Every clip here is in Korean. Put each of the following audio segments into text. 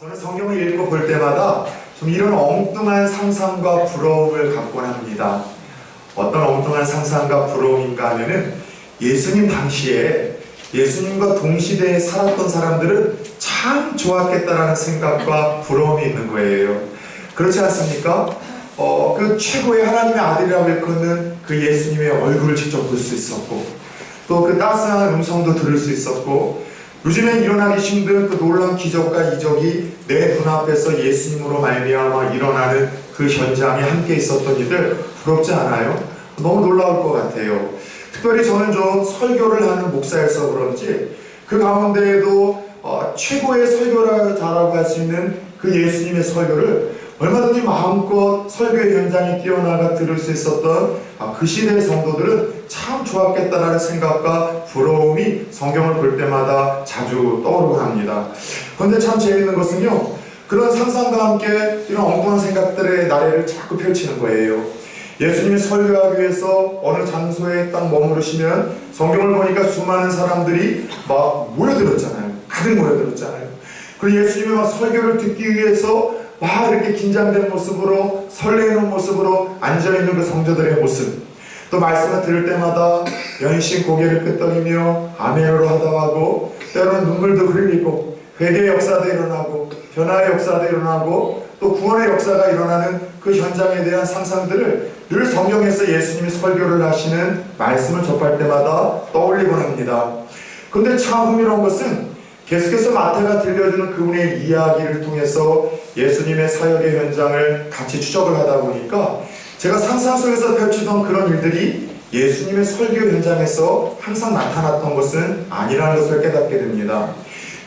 저는 성경을 읽고 볼 때마다 좀 이런 엉뚱한 상상과 부러움을 갖곤 합니다. 어떤 엉뚱한 상상과 부러움인가 하면은 예수님 당시에 예수님과 동시대에 살았던 사람들은 참 좋았겠다라는 생각과 부러움이 있는 거예요. 그렇지 않습니까? 그 최고의 하나님의 아들이라고 일컫는 그 예수님의 얼굴을 직접 볼 수 있었고, 또 그 따스한 음성도 들을 수 있었고, 요즘에 일어나기 힘든 그 놀라운 기적과 이적이 내 눈앞에서 예수님으로 말미암아 일어나는 그 현장에 함께 있었던 이들 부럽지 않아요? 너무 놀라울 것 같아요. 특별히 저는 좀 설교를 하는 목사여서 그런지 그 가운데에도 최고의 설교자라고 할 수 있는 그 예수님의 설교를 얼마든지 마음껏 설교의 현장에 뛰어나가 들을 수 있었던 그 시대의 성도들은 참 좋았겠다라는 생각과 부러움이 성경을 볼 때마다 자주 떠오르곤 합니다. 그런데 참 재밌는 것은요, 그런 상상과 함께 이런 엉뚱한 생각들의 나래를 자꾸 펼치는 거예요. 예수님이 설교하기 위해서 어느 장소에 딱 머무르시면 성경을 보니까 수많은 사람들이 막 모여들었잖아요. 가득 모여들었잖아요. 그리고 예수님이 막 설교를 듣기 위해서 막 이렇게 긴장된 모습으로 설레는 모습으로 앉아있는 그 성도들의 모습, 또 말씀을 들을 때마다 연신 고개를 끄덕이며 아멘으로 하다하고 때로는 눈물도 흘리고 회개의 역사도 일어나고 변화의 역사도 일어나고 또 구원의 역사가 일어나는 그 현장에 대한 상상들을 늘 성경에서 예수님이 설교를 하시는 말씀을 접할 때마다 떠올리곤 합니다. 그런데 참 흥미로운 것은 계속해서 마태가 들려주는 그분의 이야기를 통해서 예수님의 사역의 현장을 같이 추적을 하다 보니까 제가 상상 속에서 펼치던 그런 일들이 예수님의 설교 현장에서 항상 나타났던 것은 아니라는 것을 깨닫게 됩니다.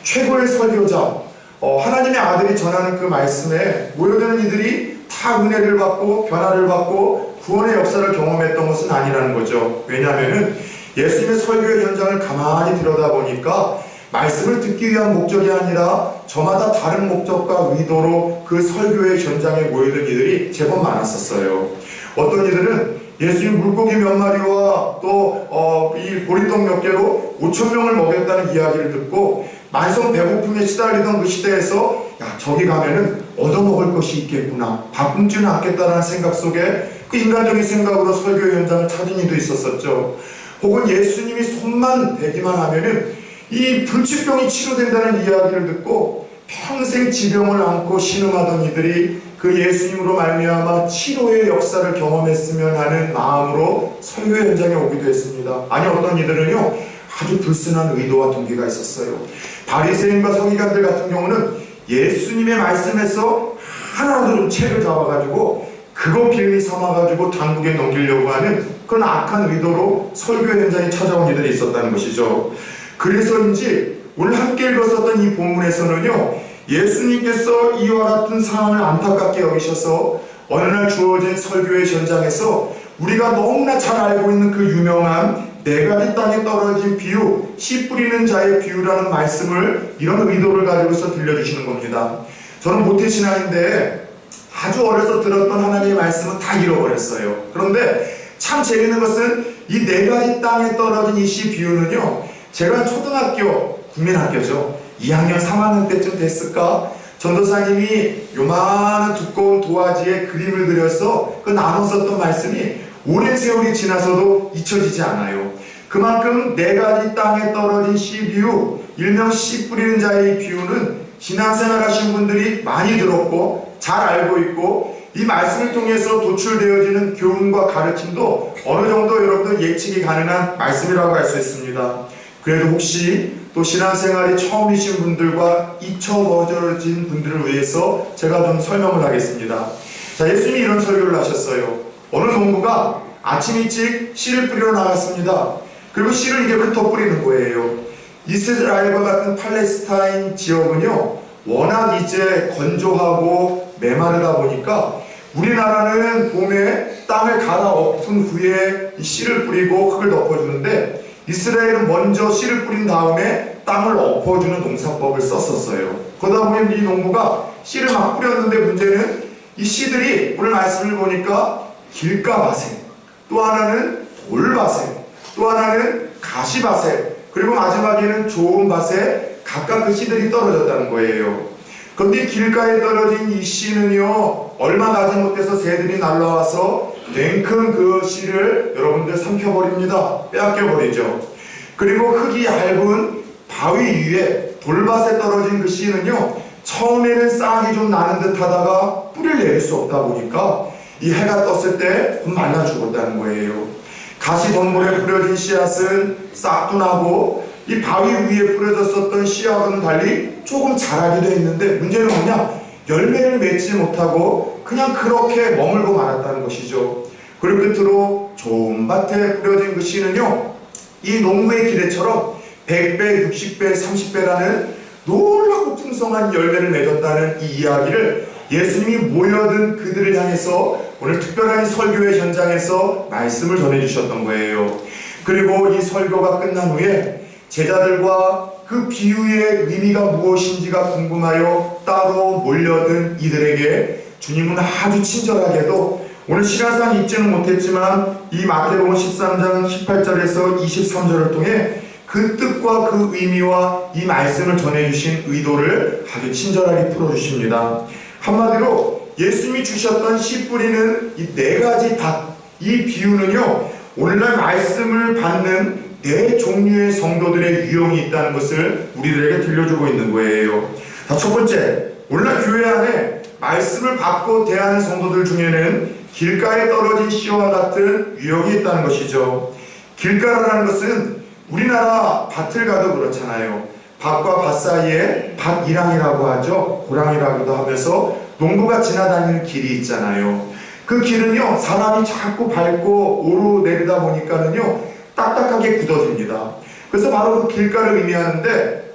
최고의 설교자, 하나님의 아들이 전하는 그 말씀에 모여드는 이들이 다 은혜를 받고 변화를 받고 구원의 역사를 경험했던 것은 아니라는 거죠. 왜냐하면 예수님의 설교의 현장을 가만히 들여다보니까 말씀을 듣기 위한 목적이 아니라 저마다 다른 목적과 의도로 그 설교의 현장에 모여든 이들이 제법 많았었어요. 어떤 이들은 예수님 물고기 몇 마리와 또 이 보리떡 몇 개로 5,000명을 먹였다는 이야기를 듣고 만성 배고픔에 시달리던 그 시대에서 야, 저기 가면은 얻어먹을 것이 있겠구나, 밥 굶지는 않겠다라는 생각 속에 그 인간적인 생각으로 설교 현장을 찾은 이도 있었었죠. 혹은 예수님이 손만 대기만 하면은 이 불치병이 치료된다는 이야기를 듣고 평생 지병을 안고 신음하던 이들이 그 예수님으로 말미암아 치료의 역사를 경험했으면 하는 마음으로 설교 현장에 오기도 했습니다. 아니, 어떤 이들은요 아주 불순한 의도와 동기가 있었어요. 바리새인과 서기관들 같은 경우는 예수님의 말씀에서 하나라도 좀 책을 잡아가지고 그거 빌미 삼아가지고 당국에 넘기려고 하는 그런 악한 의도로 설교 현장에 찾아온 이들이 있었다는 것이죠. 그래서인지 오늘 함께 읽었었던 이 본문에서는요, 예수님께서 이와 같은 상황을 안타깝게 여기셔서 어느 날 주어진 설교의 현장에서 우리가 너무나 잘 알고 있는 그 유명한 네 가지 땅에 떨어진 비유, 씨 뿌리는 자의 비유라는 말씀을 이런 의도를 가지고서 들려주시는 겁니다. 저는 모태신앙인데 아주 어려서 들었던 하나님의 말씀은 다 잃어버렸어요. 그런데 참 재밌는 것은 이 네 가지 땅에 떨어진 이 씨 비유는요, 제가 초등학교, 국민학교죠, 2학년, 3학년 때쯤 됐을까? 전도사님이 요만한 두꺼운 도화지에 그림을 그려서 그 나눠 썼던 말씀이 오랜 세월이 지나서도 잊혀지지 않아요. 그만큼 네 가지 땅에 떨어진 씨 비유, 일명 씨 뿌리는 자의 비유는 신앙생활 하신 분들이 많이 들었고 잘 알고 있고 이 말씀을 통해서 도출되어지는 교훈과 가르침도 어느 정도 여러분들 예측이 가능한 말씀이라고 할 수 있습니다. 그래도 혹시 또 신앙생활이 처음이신 분들과 잊혀버려진 분들을 위해서 제가 좀 설명을 하겠습니다. 자, 예수님이 이런 설교를 하셨어요. 어느 농부가 아침 일찍 씨를 뿌리러 나갔습니다. 그리고 씨를 이제 흩어 뿌리는 거예요. 이스라엘과 같은 팔레스타인 지역은요, 워낙 이제 건조하고 메마르다 보니까 우리나라는 봄에 땅을 갈아엎은 후에 씨를 뿌리고 흙을 덮어주는데 이스라엘은 먼저 씨를 뿌린 다음에 땅을 엎어주는 농사법을 썼었어요. 그러다 보니 이 농부가 씨를 막 뿌렸는데 문제는 이 씨들이 오늘 말씀을 보니까 길가바새, 또 하나는 돌바새, 또 하나는 가시바새, 그리고 마지막에는 좋은 밭에 각각 그 씨들이 떨어졌다는 거예요. 그런데 길가에 떨어진 이 씨는요, 얼마 가지 못해서 새들이 날라와서 냉큼 그 씨를 여러분들 삼켜버립니다. 빼앗겨버리죠. 그리고 흙이 얇은 바위 위에 돌밭에 떨어진 그 씨는요, 처음에는 싹이 좀 나는 듯 하다가 뿌리를 내릴 수 없다 보니까 이 해가 떴을 때 말라 죽었다는 거예요. 가시 덤불에 뿌려진 씨앗은 싹도 나고 이 바위 위에 뿌려졌었던 씨앗과는 달리 조금 자라기도 했는데, 문제는 뭐냐? 열매를 맺지 못하고 그냥 그렇게 머물고 말았다는 것이죠. 그리고 끝으로 좋은 밭에 뿌려진 그 씨는요, 이 농부의 기대처럼 100배, 60배, 30배라는 놀랍고 풍성한 열매를 맺었다는 이 이야기를 예수님이 모여든 그들을 향해서 오늘 특별한 설교의 현장에서 말씀을 전해주셨던 거예요. 그리고 이 설교가 끝난 후에 제자들과 그 비유의 의미가 무엇인지가 궁금하여 따로 몰려든 이들에게 주님은 아주 친절하게도, 오늘 시간상 읽지는 못했지만 이 마태복음 13장 18절에서 23절을 통해 그 뜻과 그 의미와 이 말씀을 전해주신 의도를 아주 친절하게 풀어주십니다. 한마디로 예수님이 주셨던 씨 뿌리는 이 네 가지 밭, 이 비유는요, 오늘날 말씀을 받는 네 종류의 성도들의 유형이 있다는 것을 우리들에게 들려주고 있는 거예요. 자, 첫 번째, 오늘날 교회 안에 말씀을 받고 대하는 성도들 중에는 길가에 떨어진 씨와 같은 유형이 있다는 것이죠. 길가라는 것은 우리나라 밭을 가도 그렇잖아요. 밭과 밭 사이에 밭이랑이라고 하죠. 고랑이라고도 하면서 농부가 지나다니는 길이 있잖아요. 그 길은요, 사람이 자꾸 밟고 오르내리다 보니까는요, 딱딱하게 굳어집니다. 그래서 바로 그 길가를 의미하는데,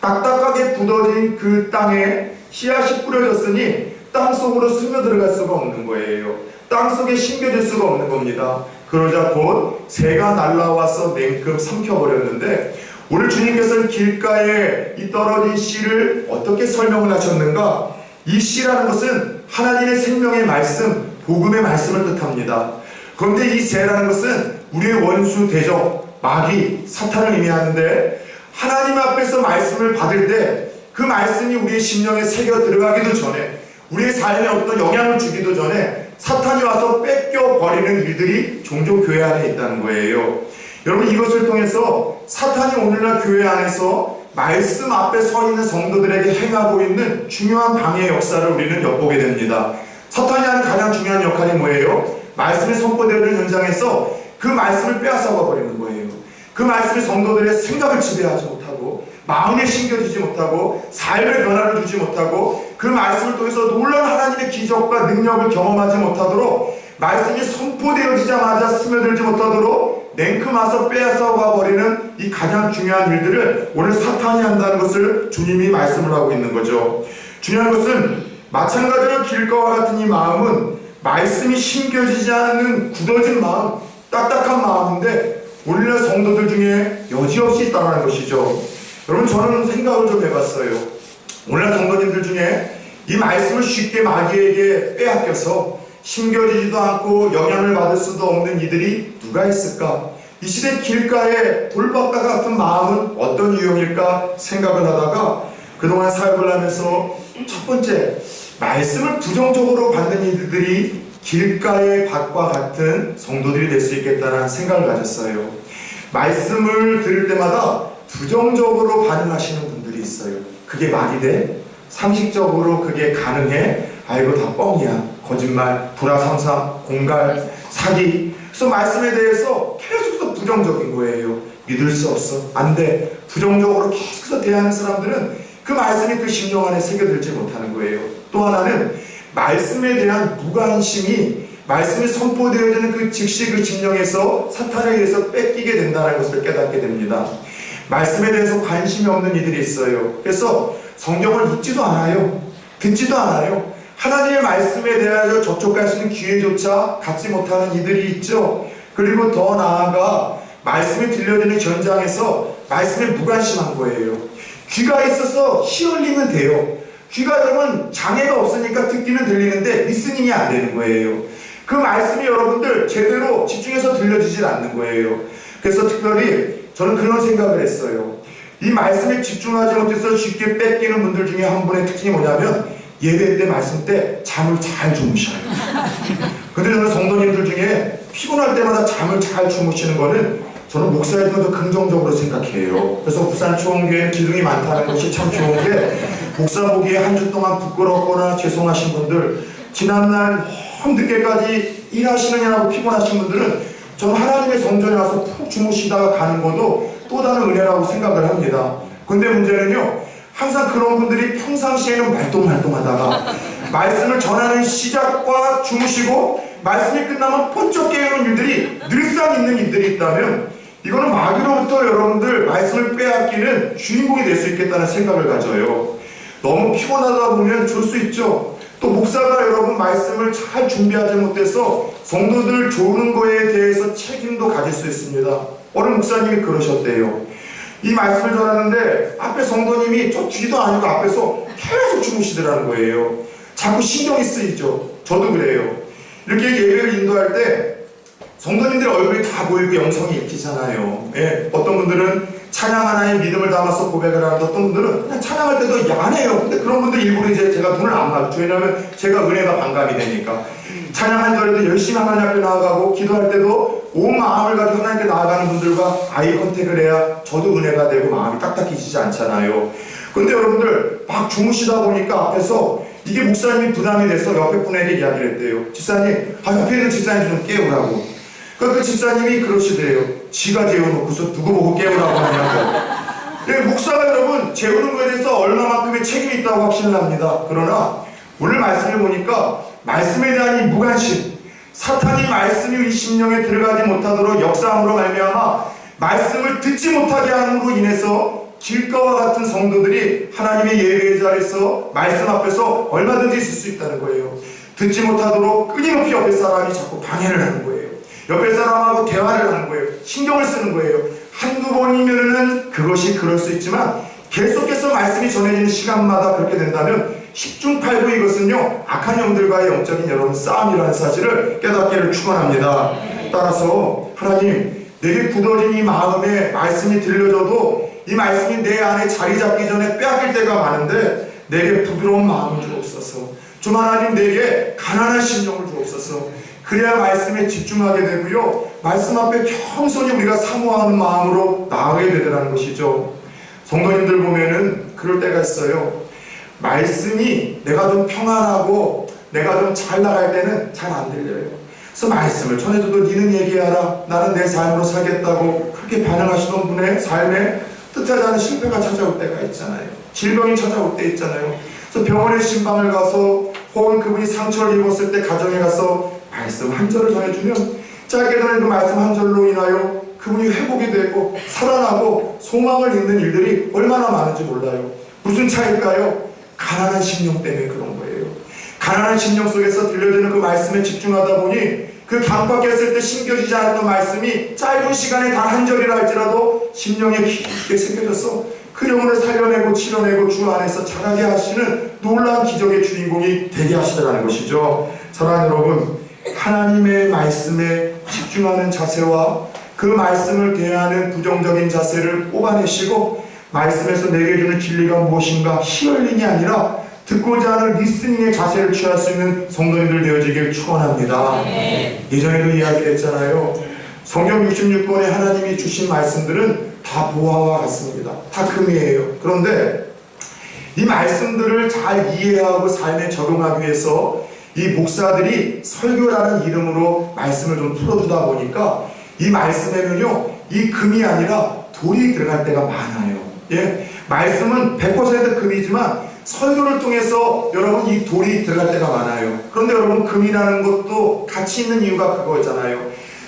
딱딱하게 굳어진 그 땅에 씨앗이 뿌려졌으니 땅 속으로 스며들어갈 수가 없는 거예요. 땅 속에 심겨질 수가 없는 겁니다. 그러자 곧 새가 날라와서 냉큼 삼켜버렸는데, 오늘 주님께서는 길가에 이 떨어진 씨를 어떻게 설명을 하셨는가? 이 씨라는 것은 하나님의 생명의 말씀, 복음의 말씀을 뜻합니다. 그런데 이 새라는 것은 우리의 원수 대적, 마귀, 사탄을 의미하는데, 하나님 앞에서 말씀을 받을 때 그 말씀이 우리의 심령에 새겨 들어가기도 전에, 우리의 삶에 어떤 영향을 주기도 전에 사탄이 와서 뺏겨버리는 일들이 종종 교회 안에 있다는 거예요. 여러분, 이것을 통해서 사탄이 오늘날 교회 안에서 말씀 앞에 서 있는 성도들에게 행하고 있는 중요한 방해 역사를 우리는 엿보게 됩니다. 사탄이 하는 가장 중요한 역할이 뭐예요? 말씀이 선포되는 현장에서 그 말씀을 빼앗아가 버리는 거예요. 그 말씀이 성도들의 생각을 지배하지 못하고, 마음에 심겨지지 못하고, 삶의 변화를 주지 못하고, 그 말씀을 통해서 놀라운 하나님의 기적과 능력을 경험하지 못하도록, 말씀이 선포되어지자마자 스며들지 못하도록 냉큼 와서 빼앗아가 버리는 이 가장 중요한 일들을 오늘 사탄이 한다는 것을 주님이 말씀을 하고 있는 거죠. 중요한 것은 마찬가지로 길가와 같은 이 마음은 말씀이 심겨지지 않는 굳어진 마음, 딱딱한 마음인데 오늘날 성도들 중에 여지없이 있다는 것이죠. 여러분, 저는 생각을 좀 해봤어요. 오늘날 성도님들 중에 이 말씀을 쉽게 마귀에게 빼앗겨서 심겨지지도 않고 영향을 받을 수도 없는 이들이 누가 있을까? 이 시대 길가의 돌밭과 같은 마음은 어떤 유형일까 생각을 하다가 그동안 사역을 하면서 첫 번째, 말씀을 부정적으로 받는 이들이 길가의 밭과 같은 성도들이 될 수 있겠다는 생각을 가졌어요. 말씀을 들을 때마다 부정적으로 반응하시는 분들이 있어요. 그게 말이 돼? 상식적으로 그게 가능해? 아이고, 다 뻥이야. 거짓말, 불화삼삼, 공갈, 사기. 그래서 말씀에 대해서 계속해서 부정적인 거예요. 믿을 수 없어. 안 돼. 부정적으로 계속해서 대하는 사람들은 그 말씀이 그 심령 안에 새겨들지 못하는 거예요. 또 하나는 말씀에 대한 무관심이 말씀이 선포되어지는 그 즉시 그 심령에서 사탄에 의해서 뺏기게 된다는 것을 깨닫게 됩니다. 말씀에 대해서 관심이 없는 이들이 있어요. 그래서 성경을 읽지도 않아요. 듣지도 않아요. 하나님의 말씀에 대하여 접촉할 수 있는 기회조차 갖지 못하는 이들이 있죠. 그리고 더 나아가 말씀이 들려지는 현장에서 말씀에 무관심한 거예요. 귀가 있어서 히얼링은 돼요. 귀가 여러분 장애가 없으니까 듣기는 들리는데 리스닝이 안 되는 거예요. 그 말씀이 여러분들 제대로 집중해서 들려지질 않는 거예요. 그래서 특별히 저는 그런 생각을 했어요. 이 말씀에 집중하지 못해서 쉽게 뺏기는 분들 중에 한 분의 특징이 뭐냐면 예배 때 말씀 때 잠을 잘 주무셔요. 근데 저는 성도님들 중에 피곤할 때마다 잠을 잘 주무시는 거는 저는 목사님도 더 긍정적으로 생각해요. 그래서 부산 초원교회는 기둥이 많다는 것이 참 좋은 게, 목사 보기에 한 주 동안 부끄럽거나 죄송하신 분들, 지난날 너무 늦게까지 일하시느냐고 피곤하신 분들은 저는 하나님의 성전에 와서 푹 주무시다가 가는 것도 또 다른 은혜라고 생각을 합니다. 근데 문제는요, 항상 그런 분들이 평상시에는 말똥말똥하다가 말씀을 전하는 시작과 주무시고 말씀이 끝나면 번쩍 깨우는 일들이 늘상 있는 일들이 있다면, 이거는 마귀로부터 여러분들 말씀을 빼앗기는 주인공이 될 수 있겠다는 생각을 가져요. 너무 피곤하다 보면 줄 수 있죠. 또 목사가 여러분 말씀을 잘 준비하지 못해서 성도들 조르는 거에 대해서 책임도 가질 수 있습니다. 어느 목사님이 그러셨대요. 이 말씀을 전하는데 앞에 성도님이 저 뒤도 아니고 앞에서 계속 주무시더라는 거예요. 자꾸 신경이 쓰이죠. 저도 그래요. 이렇게 예배를 인도할 때 성도님들 얼굴이 다 보이고 영성이 읽히잖아요. 예, 어떤 분들은 찬양 하나의 믿음을 담아서 고백을 하는데 어떤 분들은 그냥 찬양할 때도 야해요. 근데 그런 분들 일부러 이제 제가 눈을 안 마주쳐요. 왜냐하면 제가 은혜가 반감이 되니까. 찬양 한 절에도 열심히 하나님 앞에 나아가고 기도할 때도 온 마음을 가지고 하나님께 나아가는 분들과 아이 컨택을 해야 저도 은혜가 되고 마음이 딱딱해지지 않잖아요. 근데 여러분들 막 주무시다 보니까 앞에서 이게 목사님이 부담이 돼서 옆에 분에게 이야기를 했대요. 집사님, 옆에 있는 집사님 좀 깨우라고. 그 집사님이 그러시대요. 지가 재워놓고서 누구 보고 깨우라고 하냐고. 네, 목사가 여러분 재우는 거에 대해서 얼마만큼의 책임이 있다고 확신을 합니다. 그러나 오늘 말씀을 보니까 말씀에 대한 이 무관심, 사탄이 말씀이 이 심령에 들어가지 못하도록 역사함으로 말미암아 말씀을 듣지 못하게 함으로 인해서 길가와 같은 성도들이 하나님의 예배의 자리에서 말씀 앞에서 얼마든지 있을 수 있다는 거예요. 듣지 못하도록 끊임없이 옆에 사람이 자꾸 방해를 하는 거예요. 옆에 사람하고 대화를 하는 거예요. 신경을 쓰는 거예요. 한두 번이면은 그것이 그럴 수 있지만 계속해서 말씀이 전해지는 시간마다 그렇게 된다면 10중 8구 이것은요, 악한 영들과의 영적인 여러분 싸움이라는 사실을 깨닫기를 축원합니다. 따라서 하나님, 내게 굳어진 이 마음에 말씀이 들려져도 이 말씀이 내 안에 자리 잡기 전에 빼앗길 때가 많은데 내게 부드러운 마음을 주옵소서. 주 하나님, 내게 가난한 심령을 주옵소서. 그래야 말씀에 집중하게 되고요, 말씀 앞에 겸손히 우리가 사모하는 마음으로 나아가게 되더라는 것이죠. 성도님들 보면은 그럴 때가 있어요. 말씀이 내가 좀 평안하고 내가 좀 잘 나갈 때는 잘 안 들려요. 그래서 말씀을 전해줘도 니는 얘기하라, 나는 내 삶으로 살겠다고 그렇게 반응하시던 분의 삶에 뜻하지 않은 실패가 찾아올 때가 있잖아요. 질병이 찾아올 때 있잖아요. 그래서 병원에 신방을 가서 혹은 그분이 상처를 입었을 때 가정에 가서 말씀 한 절을 전해주면 짧게 전해 그 말씀 한 절로 인하여 그분이 회복이 되고 살아나고 소망을 잇는 일들이 얼마나 많은지 몰라요. 무슨 차일까요? 가난한 심령 때문에 그런 거예요. 가난한 심령 속에서 들려주는 그 말씀에 집중하다 보니 그 강박했을 때 심겨지지 않았던 말씀이 짧은 시간에 단 한 절이라 할지라도 심령에 깊게 새겨져서 그 영혼을 살려내고 치료내고 주 안에서 자라게 하시는 놀라운 기적의 주인공이 되게 하시더라는 것이죠. 사랑하는 여러분, 하나님의 말씀에 집중하는 자세와 그 말씀을 대하는 부정적인 자세를 뽑아내시고 말씀에서 내게 주는 진리가 무엇인가 히얼링이 아니라 듣고자 하는 리스닝의 자세를 취할 수 있는 성도님들 되어지길 축원합니다. 예전에도 이야기했잖아요. 성경 66권에 하나님이 주신 말씀들은 다 보화와 같습니다. 다 금이에요. 그런데 이 말씀들을 잘 이해하고 삶에 적용하기 위해서 이 목사들이 설교라는 이름으로 말씀을 좀 풀어주다 보니까 이 말씀에는요, 이 금이 아니라 돌이 들어갈 때가 많아요. 예? 말씀은 100% 금이지만 설교를 통해서 여러분 이 돌이 들어갈 때가 많아요. 그런데 여러분, 금이라는 것도 가치 있는 이유가 그거잖아요.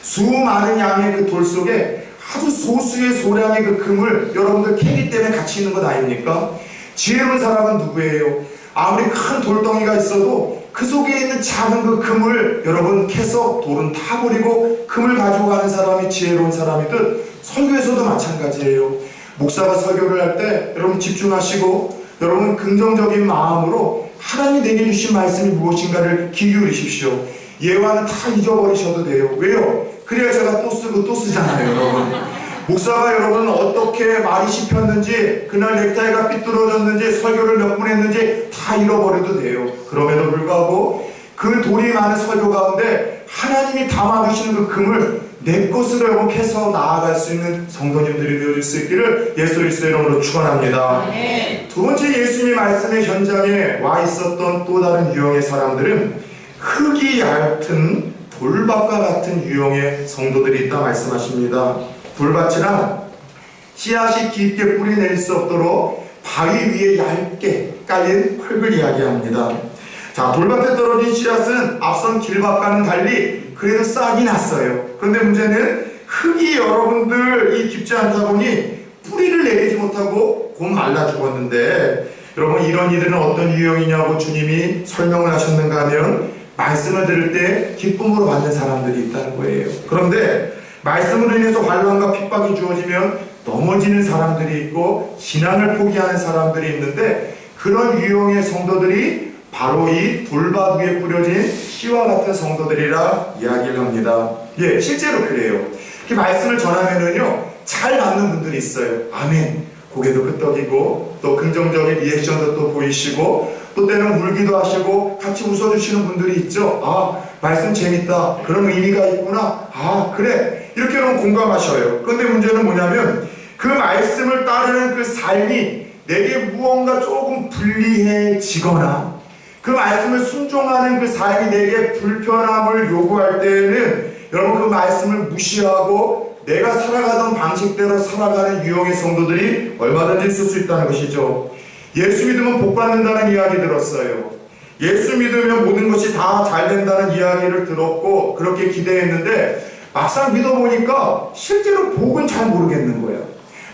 수많은 양의 그 돌 속에 아주 소수의 소량의 그 금을 여러분들 캐기 때문에 가치 있는 것 아닙니까? 지혜로운 사람은 누구예요? 아무리 큰 돌덩이가 있어도 그 속에 있는 작은 그 금을 여러분 캐서 돌은 다 버리고 금을 가지고 가는 사람이 지혜로운 사람이듯 설교에서도 마찬가지예요. 목사가 설교를 할 때 여러분 집중하시고 여러분 긍정적인 마음으로 하나님이 내게 주신 말씀이 무엇인가를 귀 기울이십시오. 예화는 다 잊어버리셔도 돼요. 왜요? 그래야 제가 또 쓰고 또 쓰잖아요, 여러분. 목사가 여러분 어떻게 말이 씹혔는지, 그날 넥타이가 삐뚤어졌는지, 설교를 몇 분 했는지 다 잃어버려도 돼요. 그럼에도 불구하고 그 돌이 많은 설교 가운데 하나님이 담아주시는 그 금을 내 것으로 여러분 캐서 나아갈 수 있는 성도님들이 되어줄 수 있기를 예수 그리스도의 이름으로 축원합니다. 두 번째, 예수님의 말씀의 현장에 와 있었던 또 다른 유형의 사람들은 흙이 얇은 돌밭과 같은 유형의 성도들이 있다 말씀하십니다. 돌밭이란 씨앗이 깊게 뿌리낼 수 없도록 바위 위에 얇게 깔린 흙을 이야기합니다. 자, 돌밭에 떨어진 씨앗은 앞선 길밭과는 달리 그래도 싹이 났어요. 그런데 문제는 흙이 여러분들 이 깊지 않다 보니 뿌리를 내리지 못하고 곧 말라 죽었는데, 여러분 이런 이들은 어떤 유형이냐고 주님이 설명을 하셨는가 하면 말씀을 들을 때 기쁨으로 받는 사람들이 있다는 거예요. 그런데 말씀으로 인해서 환난과 핍박이 주어지면 넘어지는 사람들이 있고 신앙을 포기하는 사람들이 있는데, 그런 유형의 성도들이 바로 이 돌밭 위에 뿌려진 씨와 같은 성도들이라 이야기를 합니다. 예, 실제로 그래요. 그 말씀을 전하면은요, 잘 받는 분들이 있어요. 아멘. 고개도 끄덕이고 또 긍정적인 리액션도 또 보이시고 또 때는 울기도 하시고 같이 웃어주시는 분들이 있죠. 아, 말씀 재밌다. 그런 의미가 있구나. 아, 그래. 이렇게는 공감하셔요. 그런데 문제는 뭐냐면 그 말씀을 따르는 그 삶이 내게 무언가 조금 불리해지거나 그 말씀을 순종하는 그 삶이 내게 불편함을 요구할 때에는 여러분 그 말씀을 무시하고 내가 살아가던 방식대로 살아가는 유형의 성도들이 얼마든지 있을 수 있다는 것이죠. 예수 믿으면 복 받는다는 이야기 들었어요. 예수 믿으면 모든 것이 다 잘 된다는 이야기를 들었고 그렇게 기대했는데 막상 믿어보니까 실제로 복은 잘 모르겠는 거예요.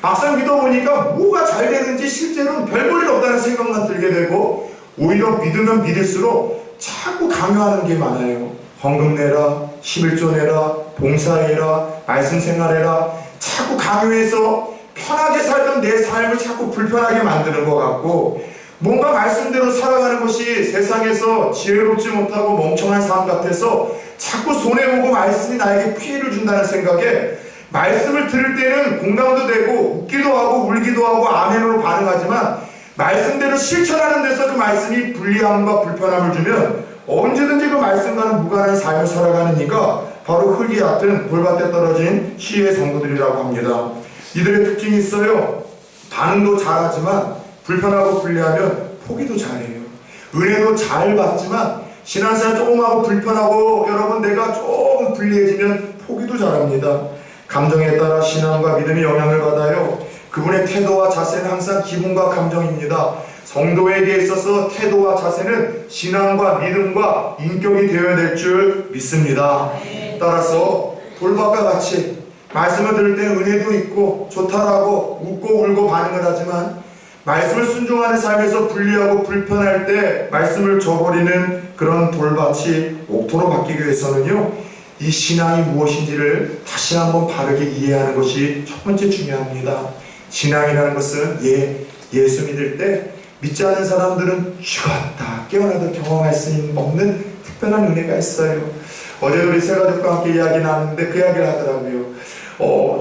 막상 믿어보니까 뭐가 잘 되는지 실제로는 별 볼 일 없다는 생각만 들게 되고 오히려 믿으면 믿을수록 자꾸 강요하는 게 많아요. 헌금 내라, 11조 내라, 봉사해라, 말씀 생활해라. 자꾸 강요해서 편하게 살던 내 삶을 자꾸 불편하게 만드는 것 같고 뭔가 말씀대로 살아가는 것이 세상에서 지혜롭지 못하고 멍청한 삶 같아서 자꾸 손해보고 말씀이 나에게 피해를 준다는 생각에 말씀을 들을 때는 공감도 되고 웃기도 하고 울기도 하고 아멘으로 반응하지만 말씀대로 실천하는 데서 그 말씀이 불리함과 불편함을 주면 언제든지 그 말씀과는 무관한 삶을 살아가는 이가 바로 흙이 얕은 돌밭에 떨어진 씨의 성도들이라고 합니다. 이들의 특징이 있어요. 반응도 잘하지만 불편하고 불리하면 포기도 잘해요. 은혜도 잘 받지만 신앙생활 조금 하고 불편하고 여러분 내가 조금 불리해지면 포기도 잘합니다. 감정에 따라 신앙과 믿음이 영향을 받아요. 그분의 태도와 자세는 항상 기분과 감정입니다. 성도에게 있어서 태도와 자세는 신앙과 믿음과 인격이 되어야 될 줄 믿습니다. 따라서 돌밭과 같이 말씀을 들을 때는 은혜도 있고 좋다라고 웃고 울고 반응을 하지만 말씀을 순종하는 삶에서 불리하고 불편할 때 말씀을 저버리는 그런 돌밭이 옥토로 바뀌기 위해서는요, 이 신앙이 무엇인지를 다시 한번 바르게 이해하는 것이 첫 번째 중요합니다. 신앙이라는 것은 예수 믿을 때 믿지 않는 사람들은 죽었다 깨어나도 경험할 수 없는 특별한 은혜가 있어요. 어제 우리 세 가족과 함께 이야기 나눴는데 그 이야기를 하더라고요.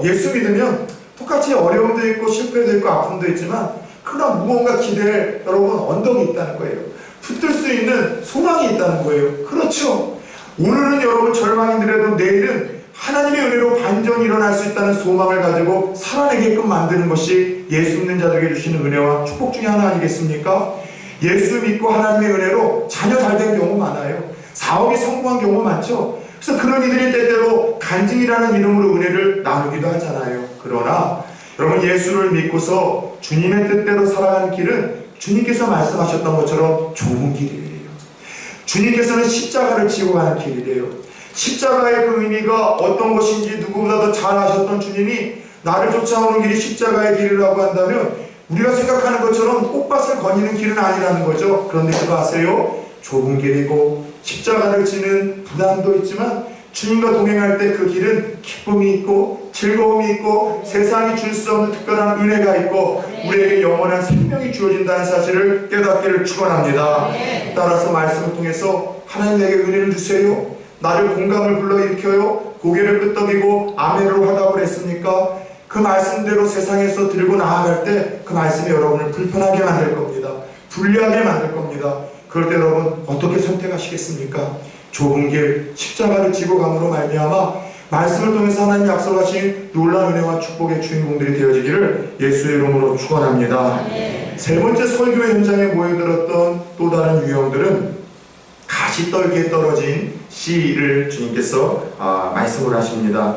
예수 믿으면 똑같이 어려움도 있고 실패도 있고 아픔도 있지만 그러나 무언가 기댈 여러분 언덕이 있다는 거예요. 붙들 수 있는 소망이 있다는 거예요. 그렇죠. 오늘은 여러분 절망이더라도 내일은 하나님의 은혜로 반전이 일어날 수 있다는 소망을 가지고 살아내게끔 만드는 것이 예수 믿는 자들에게 주시는 은혜와 축복 중에 하나 아니겠습니까? 예수 믿고 하나님의 은혜로 자녀 잘된 경우 많아요. 사업이 성공한 경우 많죠. 그래서 그런 이들이 때때로 간증이라는 이름으로 은혜를 나누기도 하잖아요. 그러나 여러분 예수를 믿고서 주님의 뜻대로 살아가는 길은 주님께서 말씀하셨던 것처럼 좋은 길이에요. 주님께서는 십자가를 지고 가는 길이래요. 십자가의 그 의미가 어떤 것인지 누구보다도 잘 아셨던 주님이 나를 쫓아오는 길이 십자가의 길이라고 한다면 우리가 생각하는 것처럼 꽃밭을 거니는 길은 아니라는 거죠. 그런데 그거 아세요? 좁은 길이고 십자가를 지는 부담도 있지만 주님과 동행할 때 그 길은 기쁨이 있고 즐거움이 있고 세상이 줄 수 없는 특별한 은혜가 있고 우리에게 영원한 생명이 주어진다는 사실을 깨닫기를 축원합니다. 따라서 말씀을 통해서 하나님 내게 은혜를 주세요. 나를 공감을 불러일으켜요. 고개를 끄덕이고 아멘으로 화답을 했습니까? 그 그 말씀대로 세상에서 들고 나아갈 때 그 말씀이 여러분을 불편하게 만들 겁니다. 불리하게 만들 겁니다. 그럴 때 여러분 어떻게 선택하시겠습니까? 좁은 길 십자가를 지고 감으로 말미암아 말씀을 통해서 하나님 약속하신 놀라운 은혜와 축복의 주인공들이 되어지기를 예수의 이름으로 축원합니다. 세 번째 설교의 현장에 모여들었던 또 다른 유형들은 가시떨기에 떨어진 씨를 주님께서 말씀을 하십니다.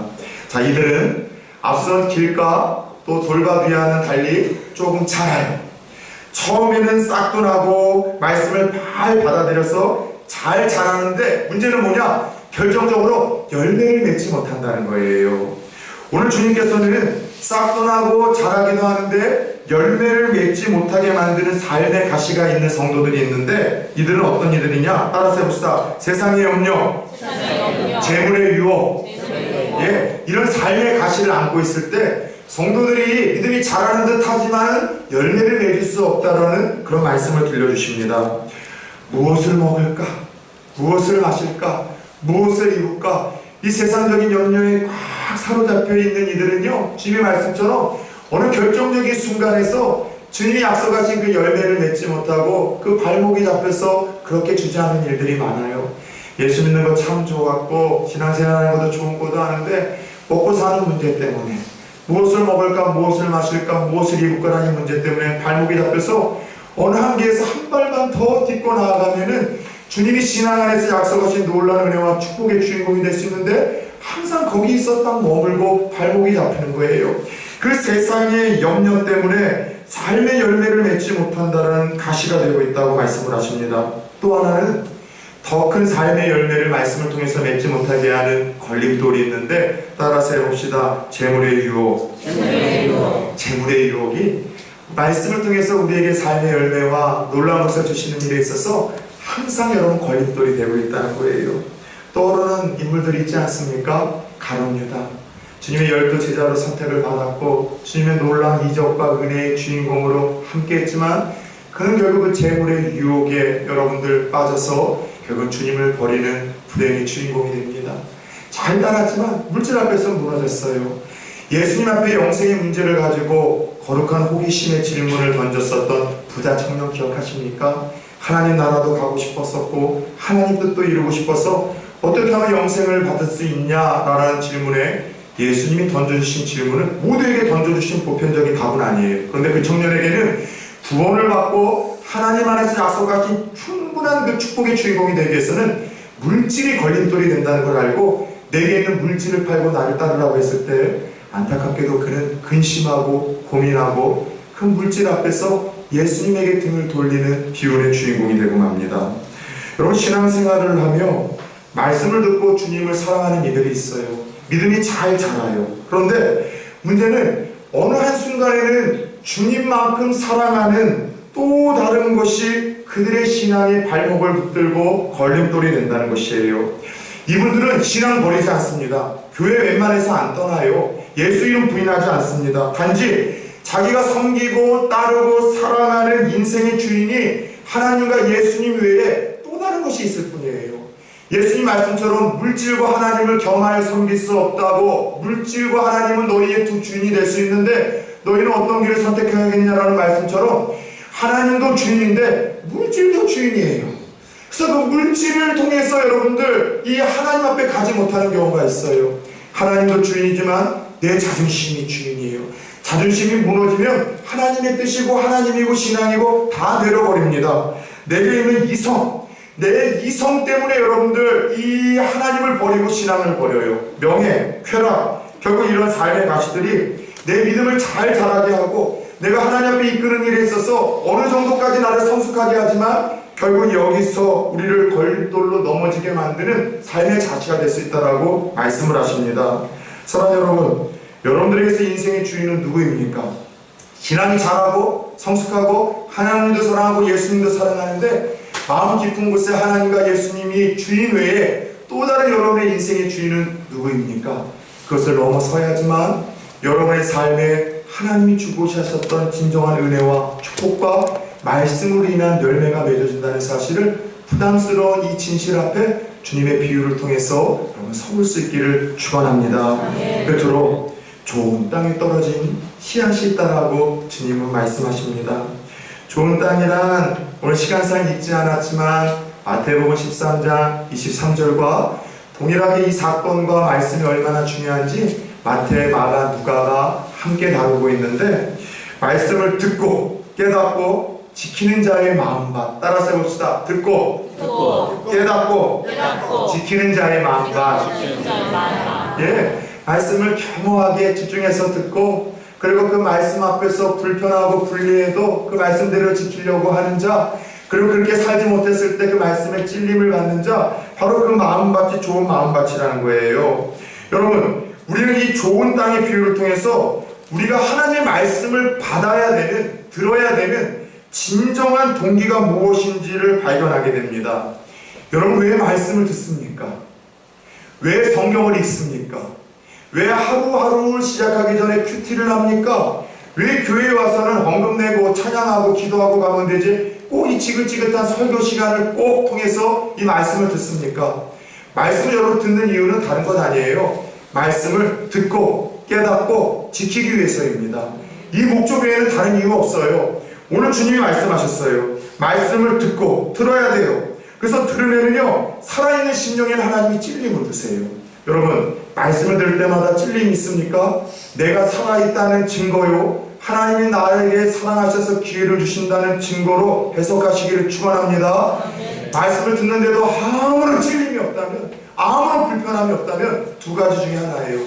자, 이들은 앞선 길가 또 돌밭 위와는 달리 조금 자라요. 처음에는 싹도 나고 말씀을 잘 받아들여서 잘 자라는데 문제는 뭐냐? 결정적으로 열매를 맺지 못한다는 거예요. 오늘 주님께서는 싹도 나고 자라기도 하는데 열매를 맺지 못하게 만드는 삶의 가시가 있는 성도들이 있는데 이들은 어떤 이들이냐? 따라서 해봅시다. 세상의 염려, 재물의 유혹, 이런 삶의 가시를 안고 있을 때 성도들이 믿음이 자라는 듯 하지만 열매를 맺을 수 없다라는 그런 말씀을 들려주십니다. 무엇을 먹을까? 무엇을 마실까? 무엇을 입을까? 이 세상적인 염려에 꽉 사로잡혀 있는 이들은요, 주님의 말씀처럼 어느 결정적인 순간에서 주님이 약속하신 그 열매를 맺지 못하고 그 발목이 잡혀서 그렇게 주저하는 일들이 많아요. 예수 믿는 거 참 좋았고 신앙생활하는 것도 좋은 것도 하는데 먹고 사는 문제 때문에 무엇을 먹을까, 무엇을 마실까, 무엇을 입을까라는 문제 때문에 발목이 잡혀서 어느 한계에서 한 발만 더 딛고 나아가면은 주님이 신앙 안에서 약속하신 놀라운 은혜와 축복의 주인공이 될 수 있는데 항상 거기서 딱 머물고 발목이 잡히는 거예요. 그 세상의 염려 때문에 삶의 열매를 맺지 못한다는 가시가 되고 있다고 말씀을 하십니다. 또 하나는 더 큰 삶의 열매를 말씀을 통해서 맺지 못하게 하는 걸림돌이 있는데 따라서 해봅시다. 재물의 유혹. 재물의 유혹이 말씀을 통해서 우리에게 삶의 열매와 놀라운 것을 주시는 일에 있어서 항상 여러분 걸림돌이 되고 있다는 거예요. 떠오르는 인물들이 있지 않습니까? 가룟 유다. 주님의 12 제자로 선택을 받았고 주님의 놀라운 이적과 은혜의 주인공으로 함께했지만 그는 결국 그 재물의 유혹에 여러분들 빠져서 결국 주님을 버리는 불행의 주인공이 됩니다. 잘 따랐지만 물질 앞에서 무너졌어요. 예수님 앞에 영생의 문제를 가지고 거룩한 호기심의 질문을 던졌었던 부자 청년 기억하십니까? 하나님 나라도 가고 싶었었고 하나님 뜻도 이루고 싶어서 어떻게 하면 영생을 받을 수 있냐라는 질문에 예수님이 던져주신 질문은 모두에게 던져주신 보편적인 답은 아니에요. 그런데 그 청년에게는 구원을 받고 하나님 안에서 약속하신 충분한 그 축복의 주인공이 되기 위해서는 물질이 걸림돌이 된다는 걸 알고 내게 있는 물질을 팔고 나를 따르라고 했을 때 안타깝게도 그는 근심하고 고민하고 그 물질 앞에서 예수님에게 등을 돌리는 비운의 주인공이 되고 맙니다. 여러분 신앙생활을 하며 말씀을 듣고 주님을 사랑하는 이들이 있어요. 믿음이 잘 자라요. 그런데 문제는 어느 한순간에는 주님만큼 사랑하는 또 다른 것이 그들의 신앙의 발목을 붙들고 걸림돌이 된다는 것이에요. 이분들은 신앙 버리지 않습니다. 교회 웬만해서 안 떠나요. 예수 이름 부인하지 않습니다. 단지 자기가 섬기고 따르고 사랑하는 인생의 주인이 하나님과 예수님 외에 또 다른 것이 있을 뿐이에요. 예수님 말씀처럼 물질과 하나님을 겸하여 섬길 수 없다고 물질과 하나님은 너희의 두 주인이 될 수 있는데 너희는 어떤 길을 선택해야겠냐라는 말씀처럼 하나님도 주인인데 물질도 주인이에요. 그래서 그 물질을 통해서 여러분들 이 하나님 앞에 가지 못하는 경우가 있어요. 하나님도 주인이지만 내 자존심이 주인이에요. 자존심이 무너지면 하나님의 뜻이고 하나님이고 신앙이고 다 내려버립니다. 내게 있는 이성, 내 이성 때문에 여러분들 이 하나님을 버리고 신앙을 버려요. 명예, 쾌락, 결국 이런 삶의 가시들이 내 믿음을 잘 자라게 하고 내가 하나님 앞에 이끄는 일에 있어서 어느 정도까지 나를 성숙하게 하지만 결국 여기서 우리를 걸림돌로 넘어지게 만드는 삶의 자체가 될 수 있다라고 말씀을 하십니다. 사랑하는 여러분, 여러분들에게서 인생의 주인은 누구입니까? 신앙이 잘하고 성숙하고 하나님도 사랑하고 예수님도 사랑하는데 마음 깊은 곳에 하나님과 예수님이 주인 외에 또 다른 여러분의 인생의 주인은 누구입니까? 그것을 넘어서야지만 여러분의 삶에 하나님이 주고 하셨던 진정한 은혜와 축복과 말씀으로 인한 열매가 맺어진다는 사실을 부담스러운 이 진실 앞에 주님의 비유를 통해서 여러분 서볼 수 있기를 축원합니다. 그토록 좋은 땅에 떨어진 씨앗이 있다라고 주님은 말씀하십니다. 좋은 땅이란 오늘 시간상 읽지 않았지만 마태복음 13장 23절과 동일하게 이 사건과 말씀이 얼마나 중요한지 마태, 마가, 누가가 함께 다루고 있는데, 말씀을 듣고 깨닫고 지키는 자의 마음밭, 따라서 해봅시다. 듣고 깨닫고 지키는 자의 마음밭. 예, 말씀을 겸허하게 집중해서 듣고, 그리고 그 말씀 앞에서 불편하고 불리해도 그 말씀대로 지키려고 하는 자, 그리고 그렇게 살지 못했을 때 그 말씀에 찔림을 받는 자, 바로 그 마음밭이 좋은 마음밭이라는 거예요. 여러분, 우리는 이 좋은 땅의 비유를 통해서 우리가 하나님의 말씀을 받아야 되는, 들어야 되는 진정한 동기가 무엇인지를 발견하게 됩니다. 여러분, 왜 말씀을 듣습니까? 왜 성경을 읽습니까? 왜 하루하루를 시작하기 전에 큐티를 합니까? 왜 교회에 와서는 헌금 내고 찬양하고 기도하고 가면 되지? 꼭 이 지긋지긋한 설교 시간을 꼭 통해서 이 말씀을 듣습니까? 말씀을 여러분 듣는 이유는 다른 것 아니에요. 말씀을 듣고 깨닫고 지키기 위해서입니다. 이 목적 외에는 다른 이유 없어요. 오늘 주님이 말씀하셨어요. 말씀을 듣고 들어야 돼요. 그래서 들으면은요, 살아있는 심령에는 하나님이 찔림을 주세요. 여러분, 말씀을 들을 때마다 찔림이 있습니까? 내가 살아있다는 증거요, 하나님이 나에게 사랑하셔서 기회를 주신다는 증거로 해석하시기를 축원합니다. 말씀을 듣는데도 아무런 찔림이 없다면, 아무런 불편함이 없다면 두 가지 중에 하나예요.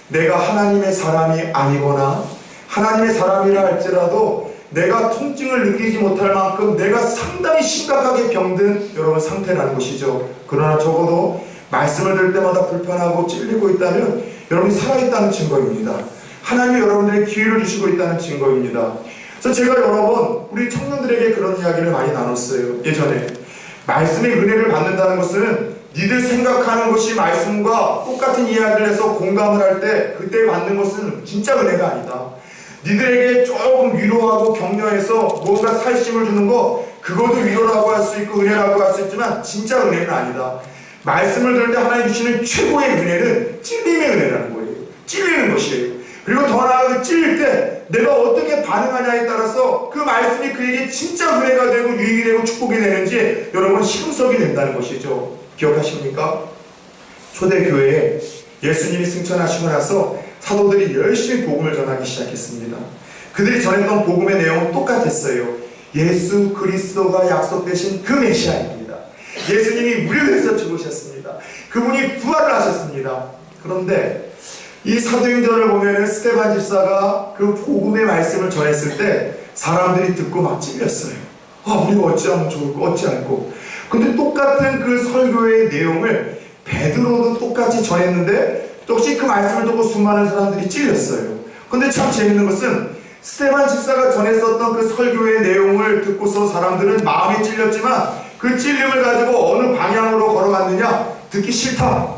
내가 하나님의 사람이 아니거나 하나님의 사람이라 할지라도 내가 통증을 느끼지 못할 만큼 내가 상당히 심각하게 병든 여러분 상태라는 것이죠. 그러나 적어도 말씀을 들을 때마다 불편하고 찔리고 있다면 여러분이 살아있다는 증거입니다. 하나님이 여러분들에게 기회를 주시고 있다는 증거입니다. 그래서 제가 여러 번 우리 청년들에게 그런 이야기를 많이 나눴어요. 예전에 말씀의 은혜를 받는다는 것은 니들 생각하는 것이 말씀과 똑같은 이야기를 해서 공감을 할 때 그때 받는 것은 진짜 은혜가 아니다. 니들에게 조금 위로하고 격려해서 뭔가 살심을 주는 거, 그것도 위로라고 할 수 있고 은혜라고 할 수 있지만 진짜 은혜는 아니다. 말씀을 들을 때 하나님 주시는 최고의 은혜는 찔림의 은혜라는 거예요. 찔리는 것이에요. 그리고 더 나아가 찔릴 때 내가 어떻게 반응하냐에 따라서 그 말씀이 그에게 진짜 은혜가 되고 유익이 되고 축복이 되는지 여러분 시금석이 된다는 것이죠. 기억하십니까? 초대교회에 예수님이 승천하시고 나서 사도들이 열심히 복음을 전하기 시작했습니다. 그들이 전했던 복음의 내용은 똑같았어요. 예수 그리스도가 약속되신 그 메시아입니다. 예수님이 우리를 위해서 죽으셨습니다. 그분이 부활을 하셨습니다. 그런데 이 사도행전을 보면은 스데반 집사가 그 복음의 말씀을 전했을 때 사람들이 듣고 막 찔렸어요. 우리가 어찌하면 좋을까, 어찌할까. 근데 똑같은 그 설교의 내용을 베드로도 똑같이 전했는데 역시 그 말씀을 듣고 수많은 사람들이 찔렸어요. 근데 참 재밌는 것은 스데반 집사가 전했었던 그 설교의 내용을 듣고서 사람들은 마음이 찔렸지만 그 찔림을 가지고 어느 방향으로 걸어갔느냐? 듣기 싫다.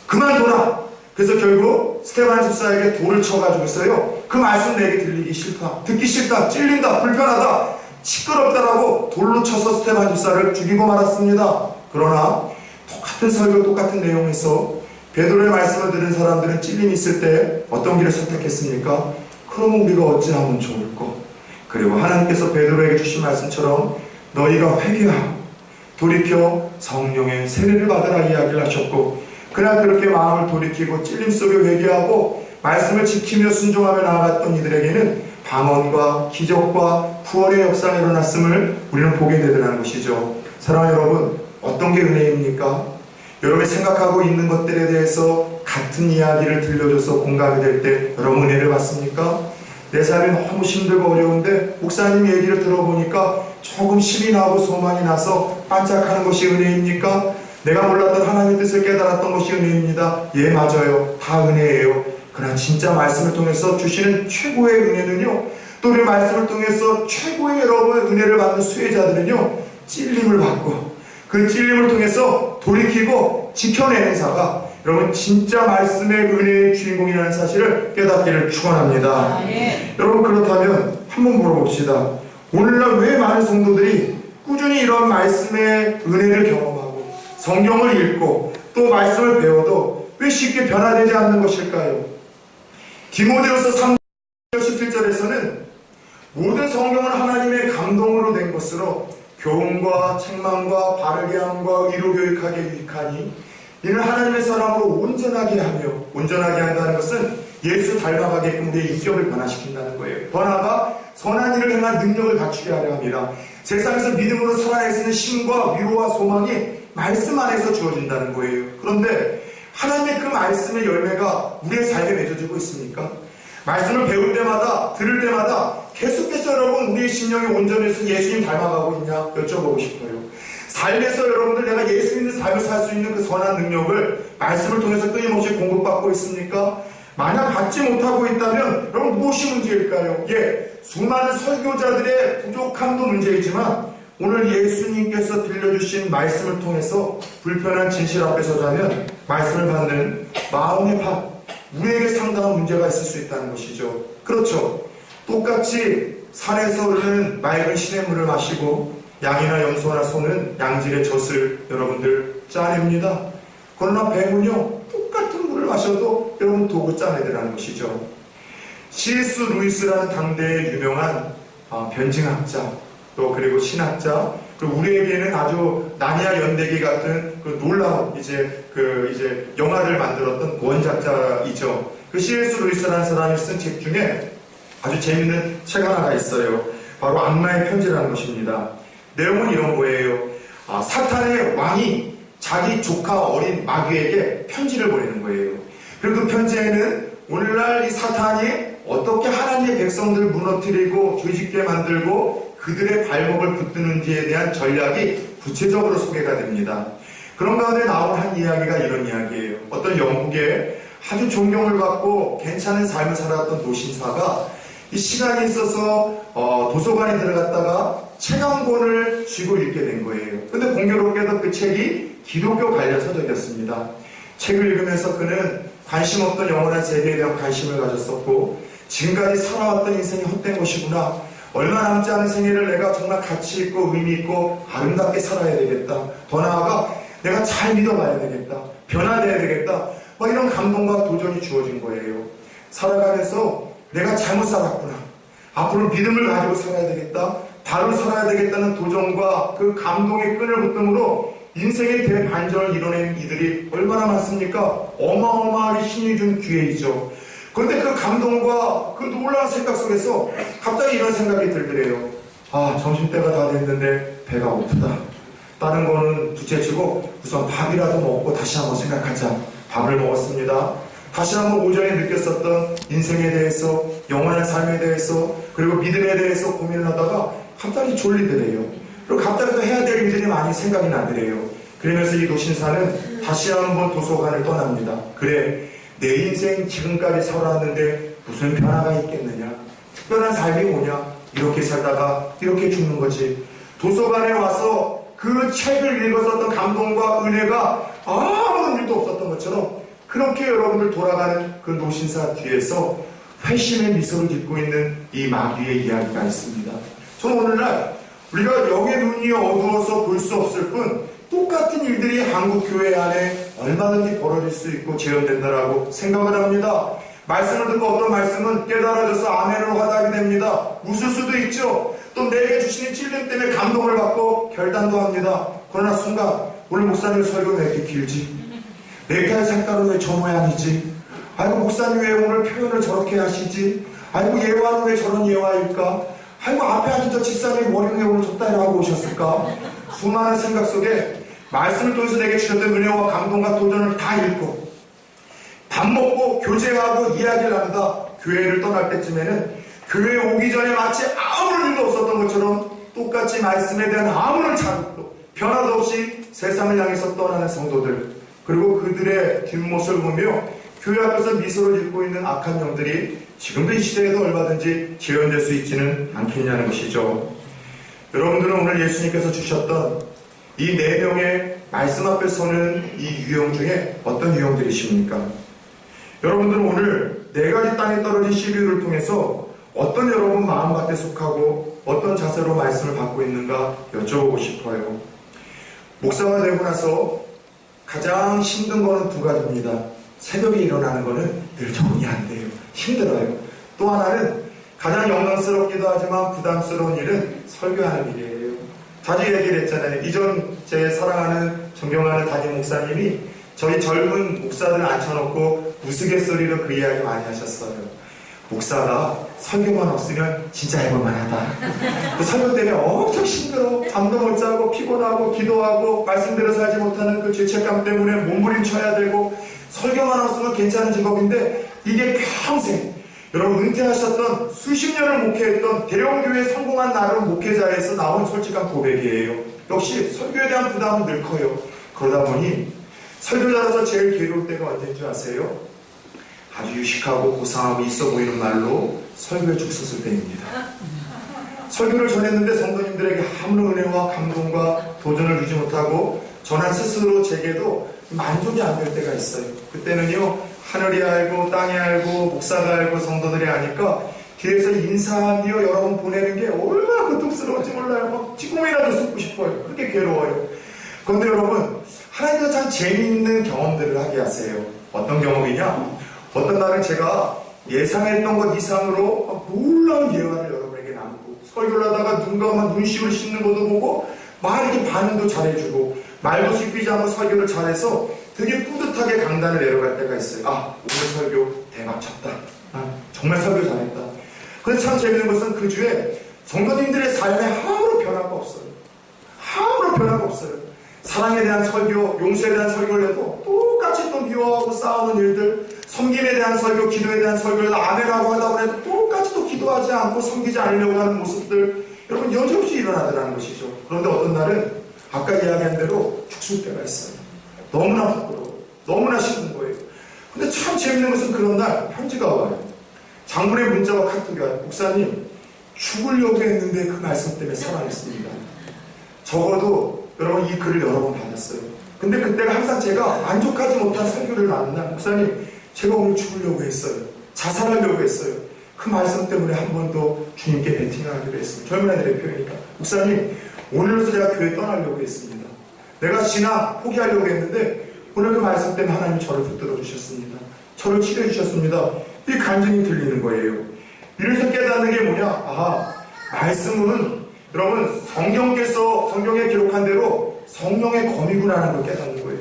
그만둬라. 그래서 결국 스데반 집사에게 돌을 쳐가지고서요, 그 말씀 내게 들리기 싫다, 듣기 싫다, 찔린다, 불편하다, 시끄럽다라고 돌로 쳐서 스데반 집사를 죽이고 말았습니다. 그러나 똑같은 설교 똑같은 내용에서 베드로의 말씀을 들은 사람들은 찔림이 있을 때 어떤 길을 선택했습니까? 그러면 우리가 어찌하면 좋을까? 그리고 하나님께서 베드로에게 주신 말씀처럼 너희가 회개하고 돌이켜 성령의 세례를 받으라 이야기를 하셨고, 그날 그렇게 마음을 돌이키고 찔림 속에 회개하고 말씀을 지키며 순종하며 나아갔던 이들에게는 방언과 기적과 구원의 역사가 일어났음을 우리는 보게 되더라는 것이죠. 사랑하는 여러분, 어떤 게 은혜입니까? 여러분이 생각하고 있는 것들에 대해서 같은 이야기를 들려줘서 공감이 될 때 여러분 은혜를 받습니까? 내 삶이 너무 힘들고 어려운데 목사님 얘기를 들어보니까 조금 힘이 나고 소망이 나서 반짝하는 것이 은혜입니까? 내가 몰랐던 하나님의 뜻을 깨달았던 것이 은혜입니다. 예, 맞아요. 다 은혜예요. 그러나 진짜 말씀을 통해서 주시는 최고의 은혜는요, 또 우리 말씀을 통해서 최고의 여러분 은혜를 받는 수혜자들은요, 찔림을 받고 그 찔림을 통해서 돌이키고 지켜내는 자가 여러분 진짜 말씀의 은혜의 주인공이라는 사실을 깨닫기를 축원합니다. 여러분, 그렇다면 한번 물어봅시다. 오늘날 왜 많은 성도들이 꾸준히 이런 말씀의 은혜를 경험하고 성경을 읽고 또 말씀을 배워도 왜 쉽게 변화되지 않는 것일까요? 디모데후서 3장 17절에서는 모든 성경은 하나님의 감동으로 된 것으로 교훈과 책망과 바르게 함과 의로 교육하게 유익하니 이는 하나님의 사람으로 온전하게 하며, 온전하게 한다는 것은 예수 닮아가게끔 우리의 인격을 변화시킨다는 거예요. 더 나아가 선한 일을 행한 능력을 갖추게 하려 합니다. 세상에서 믿음으로 살아낼 수 있는 힘과 위로와 소망이 말씀 안에서 주어진다는 거예요. 그런데 하나님의 그 말씀의 열매가 우리의 삶에 맺어지고 있습니까? 말씀을 배울 때마다, 들을 때마다 계속해서 여러분 우리의 심령이 온전해서 예수님 닮아가고 있냐 여쭤보고 싶어요. 삶에서 여러분들 내가 예수 믿는 삶을 살 수 있는 그 선한 능력을 말씀을 통해서 끊임없이 공급받고 있습니까? 만약 받지 못하고 있다면 여러분 무엇이 문제일까요? 수많은 설교자들의 부족함도 문제이지만 오늘 예수님께서 들려주신 말씀을 통해서 불편한 진실 앞에 서자면 말씀을 받는 마음의 밭, 우리에게 상당한 문제가 있을 수 있다는 것이죠. 그렇죠. 똑같이 산에서 흐르는 맑은 시냇물을 마시고 양이나 염소나 소는 양질의 젖을 여러분들 짜냅니다. 그러나 뱀은요, 똑같은 물을 마셔도 여러분 도구 짜내더라는 것이죠. C.S. 루이스라는 당대의 유명한 변증학자, 또 그리고 신학자, 그리고 우리에게는 아주 나니아 연대기 같은 그 놀라운 이제 영화를 만들었던 원작자이죠. 그 C.S. 루이스라는 사람이 쓴 책 중에 아주 재밌는 책 하나가 있어요. 바로 악마의 편지라는 것입니다. 내용은 이런 거예요. 사탄의 왕이 자기 조카 어린 마귀에게 편지를 보내는 거예요. 그리고 그 편지에는 오늘날 이 사탄이 어떻게 하나님의 백성들을 무너뜨리고 죄짓게 만들고 그들의 발목을 붙드는지에 대한 전략이 구체적으로 소개가 됩니다. 그런 가운데 나온 한 이야기가 이런 이야기예요. 어떤 영국에 아주 존경을 받고 괜찮은 삶을 살았던 노신사가 이 시간이 있어서 도서관에 들어갔다가 책 한 권을 쥐고 읽게 된 거예요. 근데 공교롭게도 그 책이 기독교 관련 서적이었습니다. 책을 읽으면서 그는 관심 없던 영원한 세계에 대한 관심을 가졌었고, 지금까지 살아왔던 인생이 헛된 것이구나, 얼마 남지 않은 생애를 내가 정말 가치 있고 의미 있고 아름답게 살아야 되겠다, 더 나아가 내가 잘 믿어봐야 되겠다, 변화돼야 되겠다, 이런 감동과 도전이 주어진 거예요. 살아가면서 내가 잘못 살았구나, 앞으로 믿음을 가지고 살아야 되겠다, 바로 살아야 되겠다는 도전과 그 감동의 끈을 붙듦으로 인생의 대반전을 이뤄낸 이들이 얼마나 많습니까? 어마어마하게 힘이 준 기회이죠. 그런데 그 감동과 그 놀라운 생각 속에서 갑자기 이런 생각이 들더래요. 점심때가 다 됐는데 배가 고프다. 다른 거는 둘째치고 우선 밥이라도 먹고 다시 한번 생각하자. 밥을 먹었습니다. 다시 한번 오전에 느꼈었던 인생에 대해서, 영원한 삶에 대해서, 그리고 믿음에 대해서 고민을 하다가 갑자기 졸리더래요. 그리고 갑자기 또 해야 될 일들이 많이 생각이 나더래요. 그러면서 이 노신사는 다시 한번 도서관을 떠납니다. 그래, 내 인생 지금까지 살아왔는데 무슨 변화가 있겠느냐, 특별한 삶이 뭐냐, 이렇게 살다가 이렇게 죽는 거지. 도서관에 와서 그 책을 읽었었던 감동과 은혜가 아무런 일도 없었던 것처럼 그렇게 여러분들 돌아가는 그 노신사 뒤에서 회심의 미소를 짓고 있는 이 마귀의 이야기가 있습니다. 저는 오늘날 우리가 영의 눈이 어두워서 볼 수 없을 뿐 똑같은 일들이 한국 교회 안에 얼마든지 벌어질 수 있고 재현된다라고 생각을 합니다. 말씀을 듣고 어떤 말씀은 깨달아져서 아멘으로 화답이 됩니다. 웃을 수도 있죠. 또 내게 주시는 찔림 때문에 감동을 받고 결단도 합니다. 그러나 순간 오늘 목사님 설교는 왜 이렇게 길지? 넥타이 색깔은 왜 저 모양이지? 아이고 목사님 왜 오늘 표현을 저렇게 하시지? 아이고 예화는 왜 저런 예화일까? 아이고 앞에 앉은 저 집사님 머리를 왜 오늘 좁다리를 하고 오셨을까? 수많은 생각 속에 말씀을 통해서 내게 주셨던 은혜와 감동과 도전을 다 읽고 밥 먹고 교제하고 이야기를 합니다. 교회를 떠날 때쯤에는 교회에 오기 전에 마치 아무런 일도 없었던 것처럼 똑같이 말씀에 대한 아무런 자극도 변화도 없이 세상을 향해서 떠나는 성도들, 그리고 그들의 뒷모습을 보며 교회 앞에서 미소를 짓고 있는 악한 영들이 지금도 이 시대에도 얼마든지 재현될 수 있지는 않겠냐는 것이죠. 여러분들은 오늘 예수님께서 주셨던 이 4명의 말씀 앞에 서는 이 유형 중에 어떤 유형들이십니까? 여러분들은 오늘 4가지 땅에 떨어진 CBU를 통해서 어떤 여러분 마음밭에 속하고 어떤 자세로 말씀을 받고 있는가 여쭤보고 싶어요. 목사가 되고 나서 가장 힘든 거는 2가지입니다. 새벽에 일어나는 거는 늘 적응이 안 돼요. 힘들어요. 또 하나는 가장 영광스럽기도 하지만 부담스러운 일은 설교하는 일이에요. 자주 얘기를 했잖아요. 이전 제 사랑하는 존경하는 담임 목사님이 저희 젊은 목사들 앉혀놓고 우스갯소리로 그 이야기 많이 하셨어요. 목사가 설교만 없으면 진짜 해볼만하다. 그 설교 때문에 엄청 힘들어. 잠도 못 자고 피곤하고 기도하고 말씀대로 살지 못하는 그 죄책감 때문에 몸부림쳐야 되고 설교만 없으면 괜찮은 직업인데 이게 평생 여러분 은퇴하셨던 수십 년을 목회했던 대형교회 성공한 나름 목회자에서 나온 솔직한 고백이에요. 역시 설교에 대한 부담은 늘 커요. 그러다 보니 설교자라서 제일 괴로울 때가 언제인 줄 아세요? 아주 유식하고 고상하고 있어 보이는 말로 설교에 죽 섰을 때입니다. 설교를 전했는데 성도님들에게 아무런 은혜와 감동과 도전을 주지 못하고 저는 스스로 제게도 만족이 안 될 때가 있어요. 그때는요, 하늘이 알고 땅이 알고 목사가 알고 성도들이 아니까 뒤에서 인사하며 여러분 보내는 게 얼마나 고통스러운지 몰라요. 막 찌꺼기라도 쏟고 싶어요. 그렇게 괴로워요. 그런데 여러분, 하나님께서 참 재미있는 경험들을 하게 하세요. 어떤 경험이냐? 어떤 날은 제가 예상했던 것 이상으로 놀라운 예화를 여러분에게 나누고 설교를 하다가 누군가 막 눈시울 씻는 것도 보고 막 이렇게 반응도 잘해주고 말도 씻기지 않고 설교를 잘해서 되게 뿌듯하게 강단을 내려갈 때가 있어요. 아, 오늘 설교 대박 쳤다. 아, 정말 설교 잘했다. 근데 참 재밌는 것은 그 주에 성도님들의 삶에 아무런 변화가 없어요. 아무런 변화가 없어요. 사랑에 대한 설교, 용서에 대한 설교를 해도 똑같이 또 미워하고 싸우는 일들, 섬김에 대한 설교, 기도에 대한 설교를 아멘하고 하다고 해도 똑같이 또 기도하지 않고 섬기지 않으려고 하는 모습들, 여러분 여지없이 일어나더라는 것이죠. 그런데 어떤 날은 아까 이야기한 대로 죽을 때가 있어요. 너무나 부끄러워. 너무나 싫은 거예요. 근데 참 재밌는 것은 그런 날 편지가 와요. 장문의 문자와 카톡이 와요. 목사님, 죽으려고 했는데 그 말씀 때문에 살아냈습니다. 적어도 여러분 이 글을 여러 번 받았어요. 근데 그때가 항상 제가 만족하지 못한 설교를 나눈 날, 목사님, 제가 오늘 죽으려고 했어요. 자살하려고 했어요. 그 말씀 때문에 한 번 더 주님께 베팅하기로 했습니다. 젊은 애들의 표현이니까. 목사님, 오늘부터 제가 교회 떠나려고 했습니다. 내가 신앙 포기하려고 했는데 오늘 그 말씀 때문에 하나님이 저를 붙들어 주셨습니다. 저를 치료해 주셨습니다. 이 간증이 들리는 거예요. 이래서 깨닫는 게 뭐냐? 아, 말씀은 여러분 성경에 기록한 대로 성령의 검이구나라는 걸 깨닫는 거예요.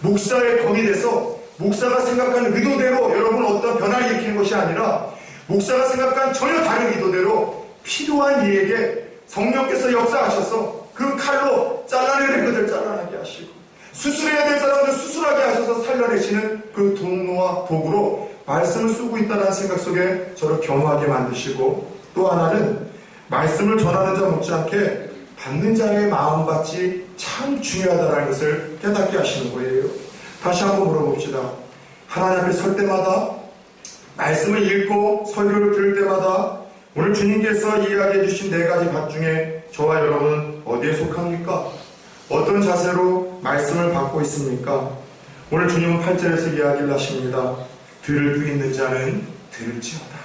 목사의 검이 돼서 목사가 생각하는 의도대로 여러분 어떤 변화를 일으키는 것이 아니라 목사가 생각한 전혀 다른 의도대로 필요한 이에게 성령께서 역사하셔서 그 칼로 잘라내야 될 것들 잘라내게 하시고 수술해야 될 사람들 수술하게 하셔서 살려내시는 그 동로와 도구로 말씀을 쓰고 있다는 생각 속에 저를 겸허하게 만드시고 또 하나는 말씀을 전하는 자 못지않게 받는 자의 마음밭이 참 중요하다는 것을 깨닫게 하시는 거예요. 다시 한번 물어봅시다. 하나님 앞에 설 때마다 말씀을 읽고 설교를 들을 때마다 오늘 주님께서 이야기해 주신 4가지 밭 중에 저와 여러분 어디에 속합니까? 어떤 자세로 말씀을 받고 있습니까? 오늘 주님은 8절에서 이야기를 하십니다. 들을 귀 있는 자는 들을지어다.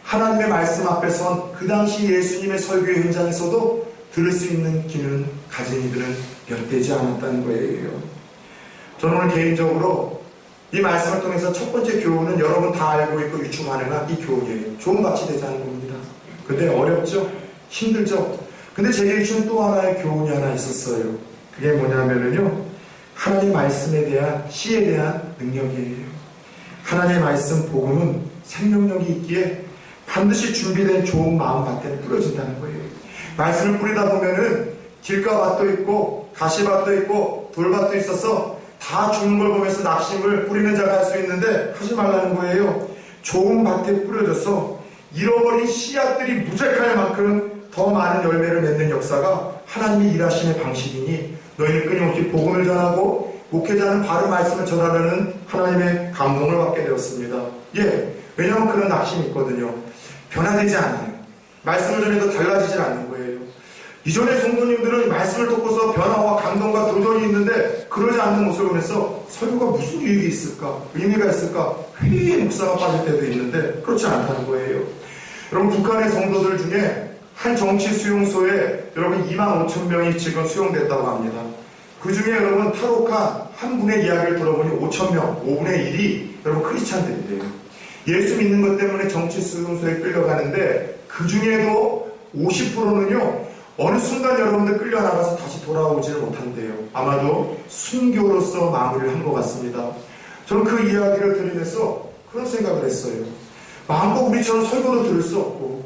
하나님의 말씀 앞에 선 그 당시 예수님의 설교의 현장에서도 들을 수 있는 귀는 가진 이들은 몇 되지 않았다는 거예요. 저는 오늘 개인적으로 이 말씀을 통해서 첫 번째 교훈은 여러분 다 알고 있고 유추 가능한 이 교훈이에요. 좋은 밭이 되자는 겁니다. 근데 어렵죠? 힘들죠? 근데 제게 주신 또 하나의 교훈이 하나 있었어요. 그게 뭐냐면요, 하나님 말씀에 대한 씨에 대한 능력이에요. 하나님의 말씀 복음은 생명력이 있기에 반드시 준비된 좋은 마음밭에 뿌려진다는 거예요. 말씀을 뿌리다 보면은 길가밭도 있고 가시밭도 있고 돌밭도 있어서 다 죽는 걸 보면서 낙심을 뿌리는 자가 할 수 있는데 하지 말라는 거예요. 좋은 밭에 뿌려져서 잃어버린 씨앗들이 무색할 만큼 더 많은 열매를 맺는 역사가 하나님이 일하시는 방식이니 너희는 끊임없이 복음을 전하고 목회자는 바른 말씀을 전하려는 하나님의 감동을 받게 되었습니다. 왜냐하면 그런 낙심이 있거든요. 변화되지 않아요. 말씀을 전해도 달라지질 않는 거예요. 이전의 성도님들은 말씀을 듣고서 변화와 감동과 도전이 있는데 그러지 않는 모습을 보면서 설교가 무슨 유익이 있을까? 의미가 있을까? 회의의 목사가 빠질 때도 있는데 그렇지 않다는 거예요. 여러분 북한의 성도들 중에 한 정치 수용소에 여러분 25,000명이 지금 수용됐다고 합니다. 그 중에 여러분 탈옥한 한 분의 이야기를 들어보니 5,000명, 5분의 1이 여러분 크리스찬들이래요. 예수 믿는 것 때문에 정치 수용소에 끌려가는데 그 중에도 50%는요 어느 순간 여러분들 끌려나가서 다시 돌아오지를 못한대요. 아마도 순교로서 마무리를 한 것 같습니다. 저는 그 이야기를 들으면서 그런 생각을 했어요. 마음껏 우리처럼 설교도 들을 수 없고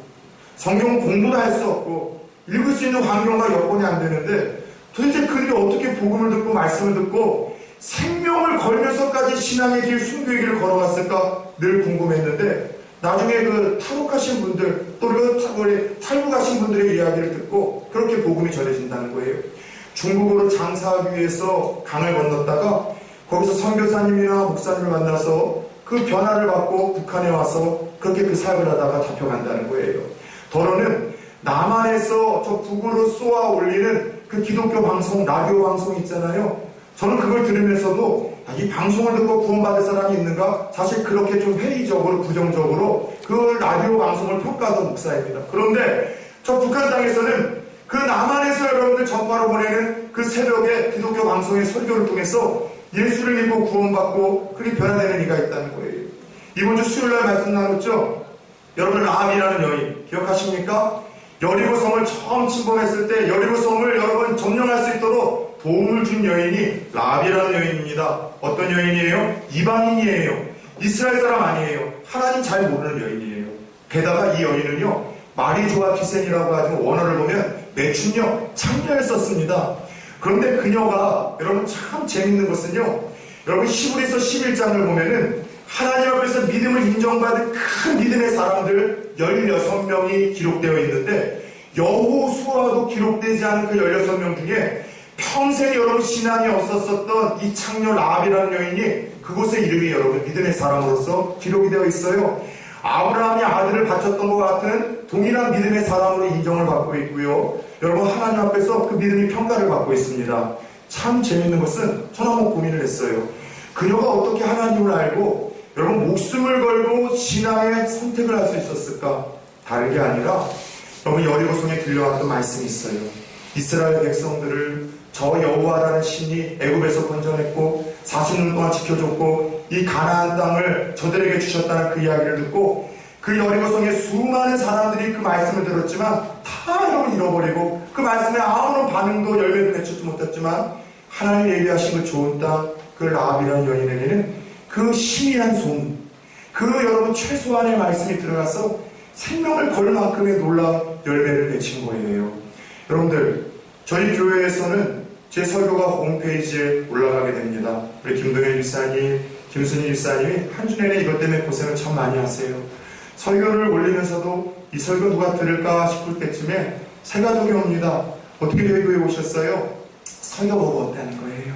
성경 공부도 할 수 없고 읽을 수 있는 환경과 여건이 안 되는데 도대체 그들이 어떻게 복음을 듣고 말씀을 듣고 생명을 걸면서까지 신앙의 길, 순교의 길을 걸어갔을까 늘 궁금했는데 나중에 그 탈북하신 분들 또 그 탈북하신 분들의 이야기를 듣고 그렇게 복음이 전해진다는 거예요. 중국으로 장사하기 위해서 강을 건넜다가 거기서 선교사님이나 목사님을 만나서 그 변화를 받고 북한에 와서 그렇게 그 사역을 하다가 잡혀간다는 거예요. 더러는 남한에서 저 북으로 쏘아 올리는 그 기독교 방송, 라디오 방송 있잖아요. 저는 그걸 들으면서도 이 방송을 듣고 구원받을 사람이 있는가? 사실 그렇게 좀 회의적으로, 부정적으로 그 라디오 방송을 평가하던 목사입니다. 그런데 저 북한 땅에서는 그 남한에서 여러분들 전파로 보내는 그 새벽에 기독교 방송의 설교를 통해서 예수를 믿고 구원받고 그렇게 변화되는 이가 있다는 거예요. 이번 주 수요일날 말씀 나눴죠? 여러분 라합이라는 여인 기억하십니까? 여리고성을 처음 침범했을 때 여리고성을 여러분 점령할 수 있도록 도움을 준 여인이 라합이라는 여인입니다. 어떤 여인이에요? 이방인이에요. 이스라엘 사람 아니에요. 하나님 잘 모르는 여인이에요. 게다가 이 여인은요 마리조아 기센이라고 하는 원어를 보면 매춘녀, 창녀를 썼습니다. 그런데 그녀가 여러분 참 재밌는 것은요 여러분 히브리서 11장을 보면은 하나님 앞에서 믿음을 인정받은 큰 믿음의 사람들 16명이 기록되어 있는데 여호수아도 기록되지 않은 그 16명 중에 평생 여러분 신앙이 없었었던 이 창녀 라합이라는 여인이 그곳의 이름이 여러분 믿음의 사람으로서 기록이 되어 있어요. 아브라함이 아들을 바쳤던 것 같은 동일한 믿음의 사람으로 인정을 받고 있고요. 여러분 하나님 앞에서 그 믿음이 평가를 받고 있습니다. 참 재밌는 것은 저는 한번 고민을 했어요. 그녀가 어떻게 하나님을 알고 여러분 목숨을 걸고 신앙의 선택을 할 수 있었을까? 다른 게 아니라 여러분 여리고성에 들려왔던 말씀이 있어요. 이스라엘 백성들을 저 여호와라는 신이 애굽에서 건져냈고 40년 동안 지켜줬고 이 가나안 땅을 저들에게 주셨다는 그 이야기를 듣고 그 여리고성의 수많은 사람들이 그 말씀을 들었지만 다 여러분 잃어버리고 그 말씀에 아무런 반응도 열매도 맺지 못했지만 하나님 예비하신 그 좋은 땅 그 라합이라는 여인에게는 그 신이란 소문 그 여러분 최소한의 말씀이 들어가서 생명을 걸 만큼의 놀라운 열매를 맺힌 거예요. 여러분들 저희 교회에서는 제 설교가 홈페이지에 올라가게 됩니다. 우리 김동현 집사님, 김순희 집사님이 한 주 내내 이것 때문에 고생을 참 많이 하세요. 설교를 올리면서도 이 설교 누가 들을까 싶을 때쯤에 새 가족이 옵니다. 어떻게 저희 교회에 오셨어요? 설교 보고 왔다는 거예요.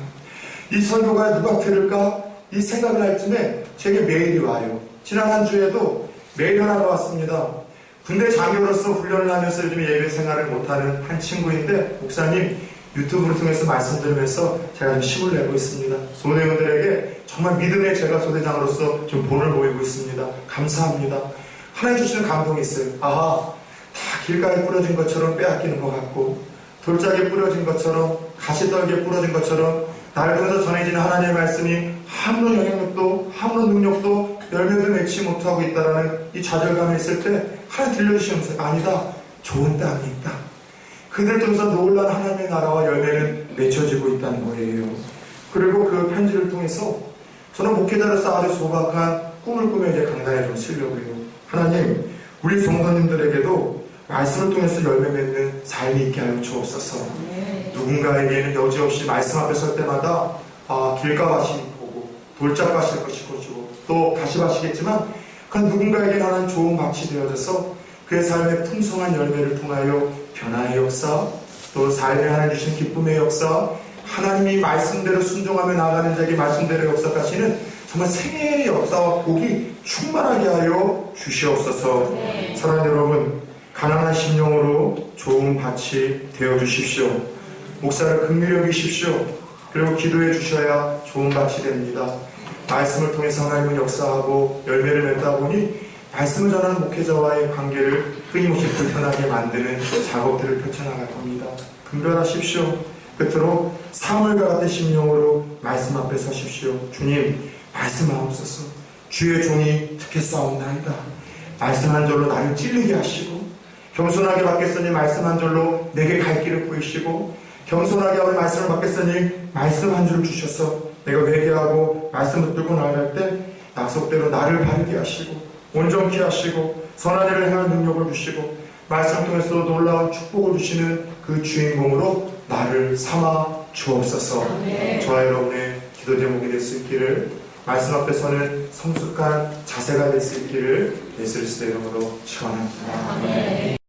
이 설교가 누가 들을까? 이 생각을 할 쯤에 제게 메일이 와요. 지난 한 주에도 메일 하나가 왔습니다. 군대 장교로서 훈련을 하면서 요즘 예배 생활을 못하는 한 친구인데 목사님 유튜브를 통해서 말씀 들으면서 제가 좀 힘을 내고 있습니다. 소대원들에게 정말 믿음의 제가 소대장으로서 좀 본을 보이고 있습니다. 감사합니다. 하나님 주시는 감동이 있어요. 아하, 다 길가에 뿌려진 것처럼 빼앗기는 것 같고 돌짝에 뿌려진 것처럼 가시떨기에 뿌려진 것처럼 날 통해서 전해지는 하나님의 말씀이 아무런 영향력도 아무런 능력도 열매도 맺지 못하고 있다는 이 좌절감이 있을 때 하나님 들려주시면서 아니다, 좋은 땅이 있다. 그들 통해서 놀라운 하나님의 나라와 열매는 맺혀지고 있다는 거예요. 그리고 그 편지를 통해서 저는 목회자로서 아주 소박한 꿈을 꾸며 이제 강단에 좀 쓰려고요. 하나님, 우리 성도님들에게도 말씀을 통해서 열매 맺는 삶이 있게 하여 주옵소서. 누군가에게는 여지없이 말씀 앞에 설 때마다 길가밭이 보고 돌짝밭일 것이고 또 가시밭이겠지만 그 누군가에게는 하나님 좋은 밭이 되어져서 그의 삶의 풍성한 열매를 통하여 변화의 역사, 또 삶에 하나님 주신 기쁨의 역사, 하나님이 말씀대로 순종하며 나아가는 자에게 말씀대로 역사까지는 정말 생애의 역사와 복이 충만하게 하여 주시옵소서. 사랑하는 여러분, 가난한 심령으로 좋은 밭이 되어주십시오. 목사를 긍휼히 여기십시오. 그리고 기도해 주셔야 좋은 밭이 됩니다. 말씀을 통해서 하나님은 역사하고 열매를 맺다 보니 말씀을 전하는 목회자와의 관계를 끊임없이 불편하게 만드는 작업들을 펼쳐나갈 겁니다. 분별하십시오. 끝으로 사물과 같은 심령으로 말씀 앞에 서십시오. 주님, 말씀하옵소서. 주의 종이 듣겠사옵나이다. 말씀 한 절로 나를 찔리게 하시고, 겸손하게 받겠으니 말씀 한 절로 내게 갈 길을 보이시고, 겸손하게 하고 말씀을 받겠으니 말씀 한 줄 주셔서 내가 회개하고 말씀 붙들고 나아갈 때 약속대로 나를 바르게 하시고 온전케 하시고 선한 일을 행할 능력을 주시고 말씀 통해서 놀라운 축복을 주시는 그 주인공으로 나를 삼아 주옵소서. 저와 여러분의 기도 제목이 될 수 있기를, 말씀 앞에서는 성숙한 자세가 될 수 있기를 예수 그리스도의 이름으로 축원합니다.